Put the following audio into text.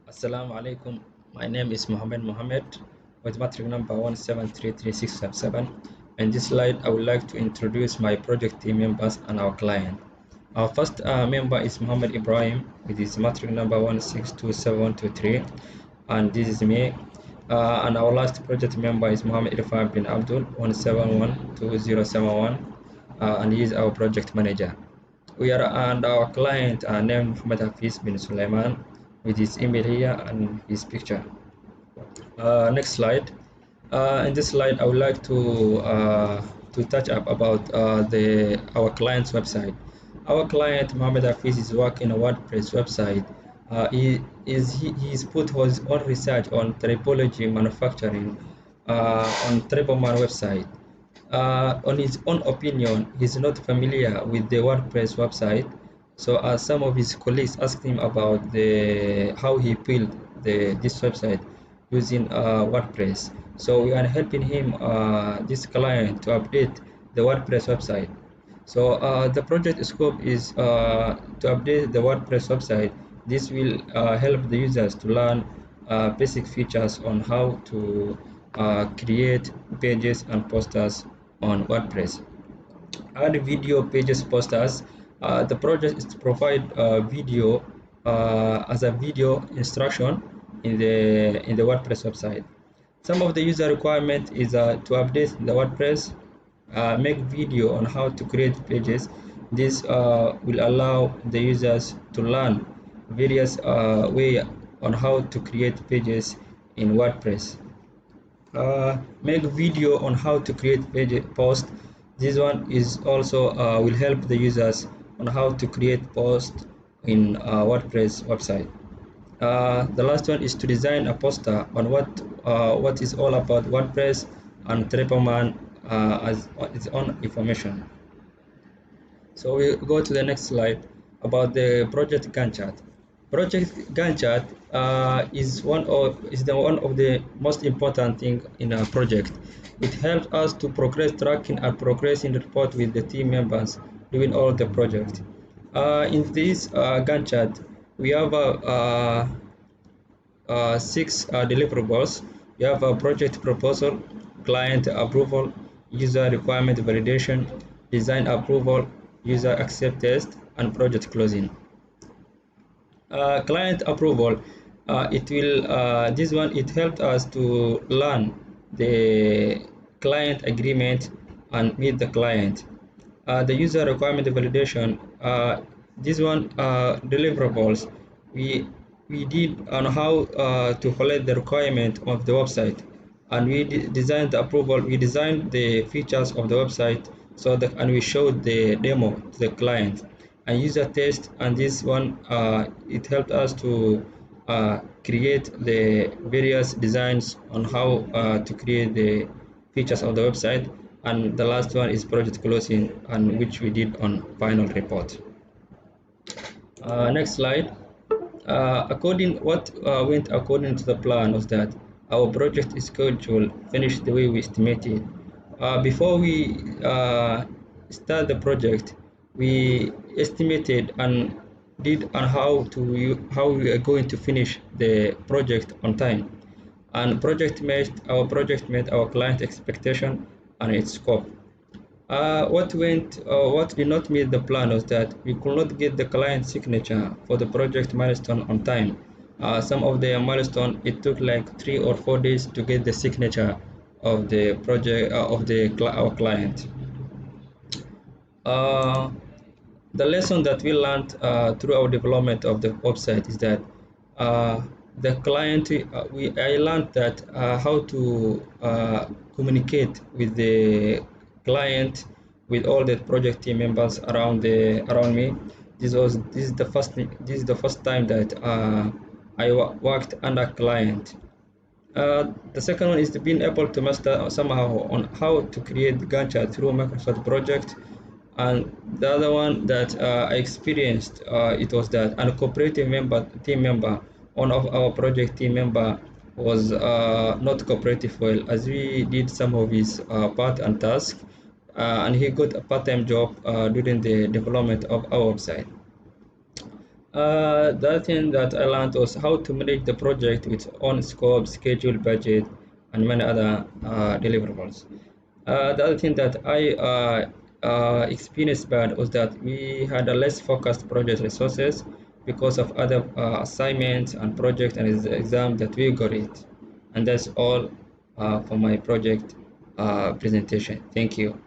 Assalamu alaikum. My name is Mohammed with matric number 1733657. In this slide, I would like to introduce my project team members and our client. Our first member is Muhammad Ibrahim with his matric number 1627123, and this is me. And our last project member is Muhammad Irfan bin Abdul 1712071, and he is our project manager. We are and our client named Muhammad Hafiz bin Sulaiman with his email here and his picture. Next slide. In this slide, I would like to touch up about the our client's website. Our client Mohammed Hafiz is working on a WordPress website. He's put his own research on typology manufacturing on Tribleman website. On his own opinion, he's not familiar with the WordPress website. So some of his colleagues asked him about the how he built this website using WordPress. So we are helping him, this client, to update the WordPress website. So the project scope is to update the WordPress website. This will help the users to learn basic features on how to create pages and posters on WordPress. Add video pages posters. The project is to provide video as a video instruction in the WordPress website. Some of the user requirement is to update the WordPress, make video on how to create pages. This will allow the users to learn various way on how to create pages in WordPress. Make video on how to create page post. This one is also will help the users on how to create post in WordPress website. The last one is to design a poster on what is all about WordPress and Tripleman as its own information. So we go to the next slide about the project Gantt chart. Project Gantt chart is one of the most important thing in a project. It helps us to progress tracking and progressing report with the team members doing all the project. In this Gantt chart, we have 6 deliverables. We have a project proposal, client approval, user requirement validation, design approval, user accept test, and project closing. Client approval, it helped us to learn the client agreement and meet the client. The user requirement validation, this one deliverables, we did on how to collect the requirement of the website, and we designed the approval. We designed the features of the website so that, and we showed the demo to the client and user test. And this one it helped us to create the various designs on how to create the features of the website. And the last one is project closing, and which we did on final report. Next slide. What went according to the plan was that our project is scheduled finished the way we estimated. Before we start the project, we estimated and did on how we are going to finish the project on time, and our project met our client expectation and its scope. What did not meet the plan was that we could not get the client signature for the project milestone on time. Some of the milestone, it took like 3 or 4 days to get the signature of the project our client. Uh, the lesson that we learned through our development of the website is that the client, I learned that how to communicate with the client, with all the project team members around me. This is the first time that I worked under client. The second one is to being able to master somehow on how to create Gantt chart through Microsoft project. And the other one that I experienced, it was that a cooperative team member, one of our project team member was not cooperative well, as we did some of his part and task, and he got a part-time job during the development of our website. The other thing that I learned was how to manage the project with own scope, schedule, budget, and many other deliverables. The other thing that I experienced bad was that we had a less focused project resources because of other assignments and project and exam that we got it. And that's all for my project presentation. Thank you.